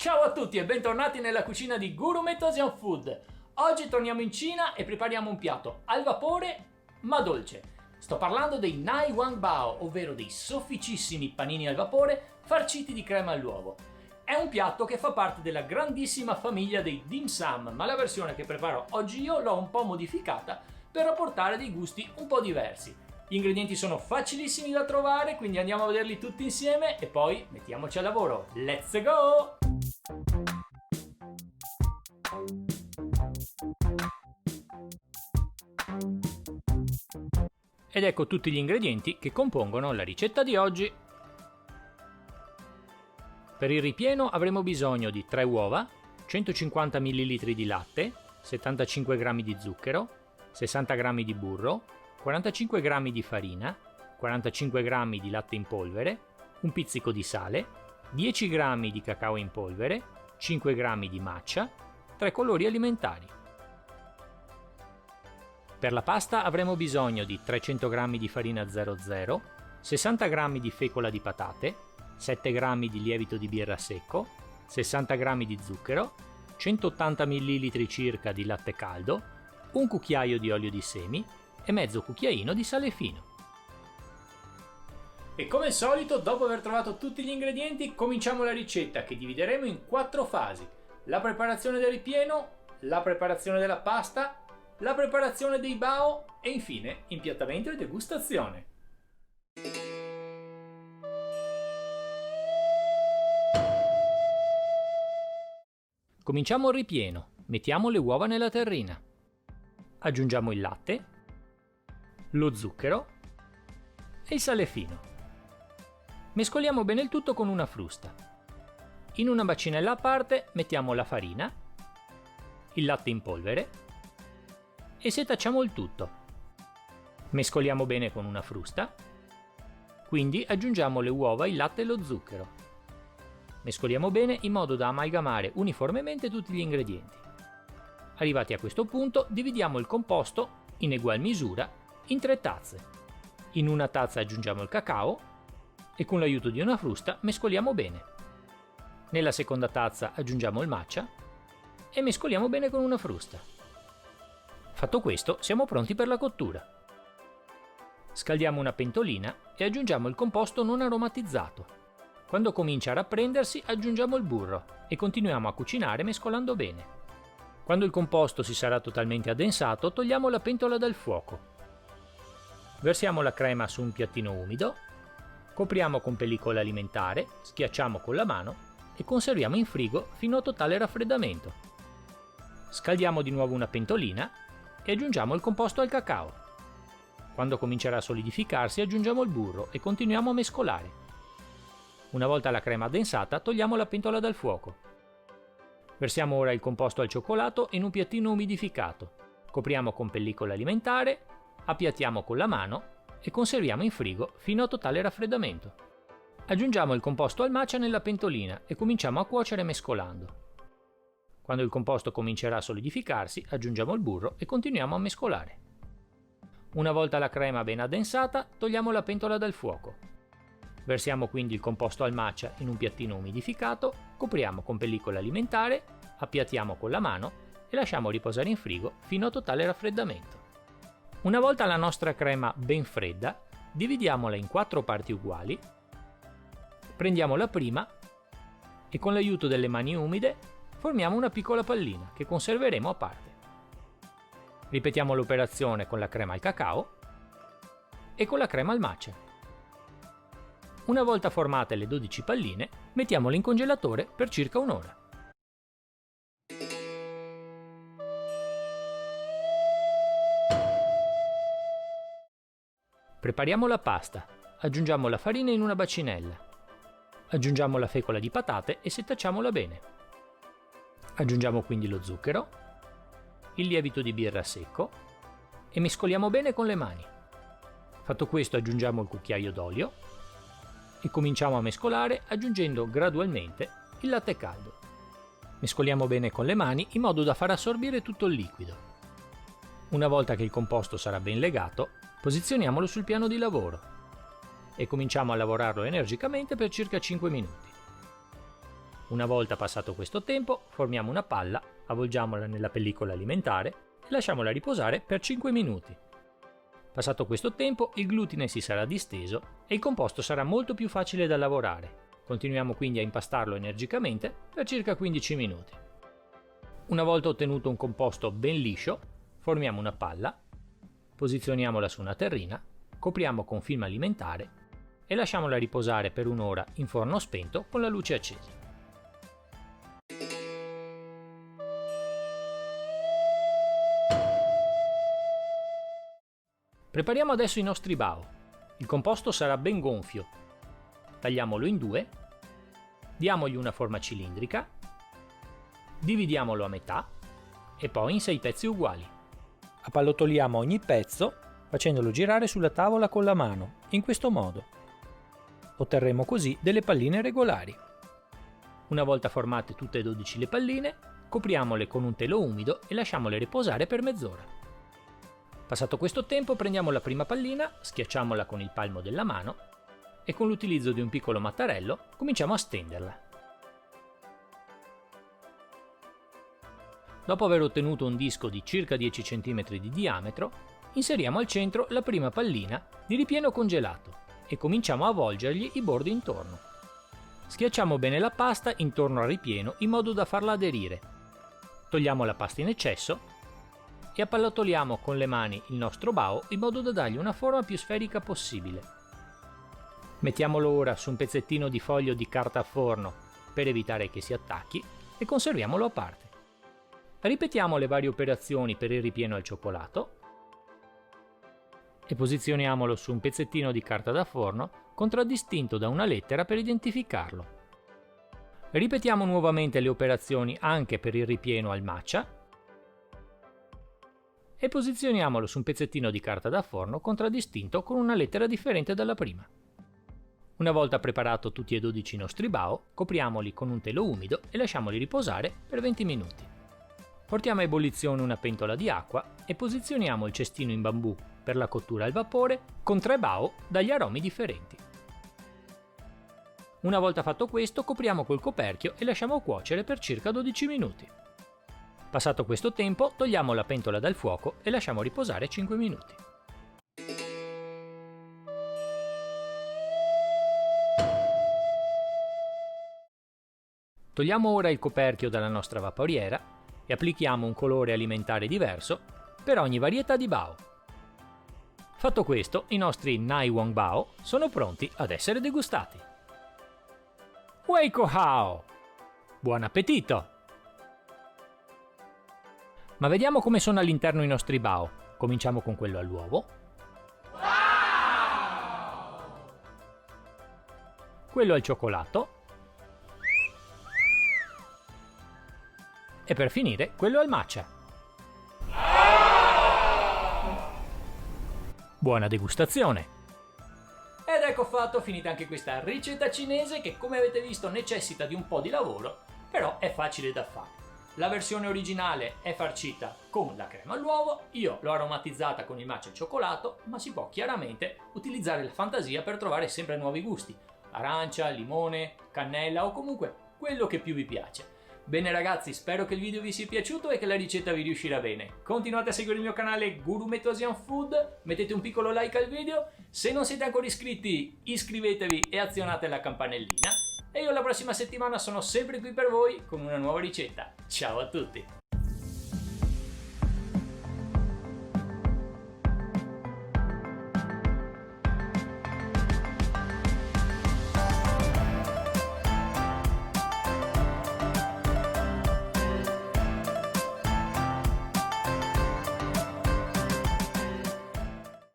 Ciao a tutti e bentornati nella cucina di Gourmet Asian Food. Oggi torniamo in Cina e prepariamo un piatto al vapore ma dolce. Sto parlando dei Nai Wang Bao, ovvero dei sofficissimi panini al vapore farciti di crema all'uovo. È un piatto che fa parte della grandissima famiglia dei dim sum, ma la versione che preparo oggi io l'ho un po' modificata per apportare dei gusti un po' diversi. Gli ingredienti sono facilissimi da trovare, quindi andiamo a vederli tutti insieme e poi mettiamoci al lavoro. Let's go! Ed ecco tutti gli ingredienti che compongono la ricetta di oggi. Per il ripieno avremo bisogno di 3 uova, 150 ml di latte, 75 g di zucchero, 60 g di burro, 45 g di farina, 45 g di latte in polvere, un pizzico di sale, 10 g di cacao in polvere, 5 g di matcha, 3 colori alimentari. Per la pasta avremo bisogno di 300 g di farina 00, 60 g di fecola di patate, 7 g di lievito di birra secco, 60 g di zucchero, 180 ml circa di latte caldo, un cucchiaio di olio di semi e mezzo cucchiaino di sale fino. E come al solito, dopo aver trovato tutti gli ingredienti, cominciamo la ricetta che divideremo in 4 fasi: la preparazione del ripieno, la preparazione della pasta, la preparazione dei bao e infine impiattamento e degustazione. Cominciamo il ripieno. Mettiamo le uova nella terrina. Aggiungiamo il latte, lo zucchero e il sale fino. Mescoliamo bene il tutto con una frusta. In una bacinella a parte mettiamo la farina, il latte in polvere e setacciamo il tutto. Mescoliamo bene con una frusta, quindi aggiungiamo le uova, il latte e lo zucchero. Mescoliamo bene in modo da amalgamare uniformemente tutti gli ingredienti. Arrivati a questo punto, dividiamo il composto in egual misura in 3 tazze. In una tazza aggiungiamo il cacao e con l'aiuto di una frusta mescoliamo bene. Nella seconda tazza aggiungiamo il matcha e mescoliamo bene con una frusta. Fatto questo, siamo pronti per la cottura. Scaldiamo una pentolina e aggiungiamo il composto non aromatizzato. Quando comincia a rapprendersi aggiungiamo il burro e continuiamo a cucinare mescolando bene. Quando il composto si sarà totalmente addensato togliamo la pentola dal fuoco. Versiamo la crema su un piattino umido, copriamo con pellicola alimentare, schiacciamo con la mano e conserviamo in frigo fino a totale raffreddamento. Scaldiamo di nuovo una pentolina e aggiungiamo il composto al cacao. Quando comincerà a solidificarsi aggiungiamo il burro e continuiamo a mescolare. Una volta la crema addensata togliamo la pentola dal fuoco. Versiamo ora il composto al cioccolato in un piattino umidificato, copriamo con pellicola alimentare, appiattiamo con la mano e conserviamo in frigo fino a totale raffreddamento. Aggiungiamo il composto al matcha nella pentolina e cominciamo a cuocere mescolando. Quando il composto comincerà a solidificarsi aggiungiamo il burro e continuiamo a mescolare. Una volta la crema ben addensata togliamo la pentola dal fuoco. Versiamo quindi il composto al matcha in un piattino umidificato, copriamo con pellicola alimentare, appiattiamo con la mano e lasciamo riposare in frigo fino a totale raffreddamento. Una volta la nostra crema ben fredda, dividiamola in 4 parti uguali, prendiamo la prima e con l'aiuto delle mani umide formiamo una piccola pallina che conserveremo a parte. Ripetiamo l'operazione con la crema al cacao e con la crema al matcha. Una volta formate le 12 palline, mettiamole in congelatore per circa un'ora. Prepariamo la pasta. Aggiungiamo la farina in una bacinella. Aggiungiamo la fecola di patate e setacciamola bene. Aggiungiamo quindi lo zucchero, il lievito di birra secco e mescoliamo bene con le mani. Fatto questo aggiungiamo il cucchiaio d'olio e cominciamo a mescolare aggiungendo gradualmente il latte caldo. Mescoliamo bene con le mani in modo da far assorbire tutto il liquido. Una volta che il composto sarà ben legato, posizioniamolo sul piano di lavoro e cominciamo a lavorarlo energicamente per circa 5 minuti. Una volta passato questo tempo, formiamo una palla, avvolgiamola nella pellicola alimentare e lasciamola riposare per 5 minuti. Passato questo tempo, il glutine si sarà disteso e il composto sarà molto più facile da lavorare. Continuiamo quindi a impastarlo energicamente per circa 15 minuti. Una volta ottenuto un composto ben liscio, formiamo una palla, posizioniamola su una terrina, copriamo con film alimentare e lasciamola riposare per un'ora in forno spento con la luce accesa. Prepariamo adesso i nostri bao. Il composto sarà ben gonfio. Tagliamolo in due, diamogli una forma cilindrica, dividiamolo a metà e poi in 6 pezzi uguali. Appallottoliamo ogni pezzo facendolo girare sulla tavola con la mano, in questo modo. Otterremo così delle palline regolari. Una volta formate tutte e 12 le palline, copriamole con un telo umido e lasciamole riposare per mezz'ora. Passato questo tempo prendiamo la prima pallina, schiacciamola con il palmo della mano e con l'utilizzo di un piccolo mattarello cominciamo a stenderla. Dopo aver ottenuto un disco di circa 10 cm di diametro, inseriamo al centro la prima pallina di ripieno congelato e cominciamo a avvolgergli i bordi intorno. Schiacciamo bene la pasta intorno al ripieno in modo da farla aderire. Togliamo la pasta in eccesso e appallottoliamo con le mani il nostro bao in modo da dargli una forma più sferica possibile. Mettiamolo ora su un pezzettino di foglio di carta a forno per evitare che si attacchi e conserviamolo a parte. Ripetiamo le varie operazioni per il ripieno al cioccolato e posizioniamolo su un pezzettino di carta da forno contraddistinto da una lettera per identificarlo. Ripetiamo nuovamente le operazioni anche per il ripieno al matcha e posizioniamolo su un pezzettino di carta da forno contraddistinto con una lettera differente dalla prima. Una volta preparato tutti e 12 i nostri bao, copriamoli con un telo umido e lasciamoli riposare per 20 minuti. Portiamo a ebollizione una pentola di acqua e posizioniamo il cestino in bambù per la cottura al vapore con 3 bao dagli aromi differenti. Una volta fatto questo, copriamo col coperchio e lasciamo cuocere per circa 12 minuti. Passato questo tempo, togliamo la pentola dal fuoco e lasciamo riposare 5 minuti. Togliamo ora il coperchio dalla nostra vaporiera e applichiamo un colore alimentare diverso per ogni varietà di bao. Fatto questo, i nostri Nai Wang Bao sono pronti ad essere degustati. Wei Ko Hao! Buon appetito! Ma vediamo come sono all'interno i nostri bao. Cominciamo con quello all'uovo. Wow! Quello al cioccolato. E per finire, quello al matcha. Buona degustazione! Ed ecco fatto, finita anche questa ricetta cinese che, come avete visto, necessita di un po' di lavoro, però è facile da fare. La versione originale è farcita con la crema all'uovo, io l'ho aromatizzata con il matcha e il cioccolato, ma si può chiaramente utilizzare la fantasia per trovare sempre nuovi gusti. Arancia, limone, cannella o comunque quello che più vi piace. Bene ragazzi, spero che il video vi sia piaciuto e che la ricetta vi riuscirà bene. Continuate a seguire il mio canale Gourmet Asian Food, mettete un piccolo like al video, se non siete ancora iscritti iscrivetevi e azionate la campanellina. E io la prossima settimana sono sempre qui per voi con una nuova ricetta. Ciao a tutti!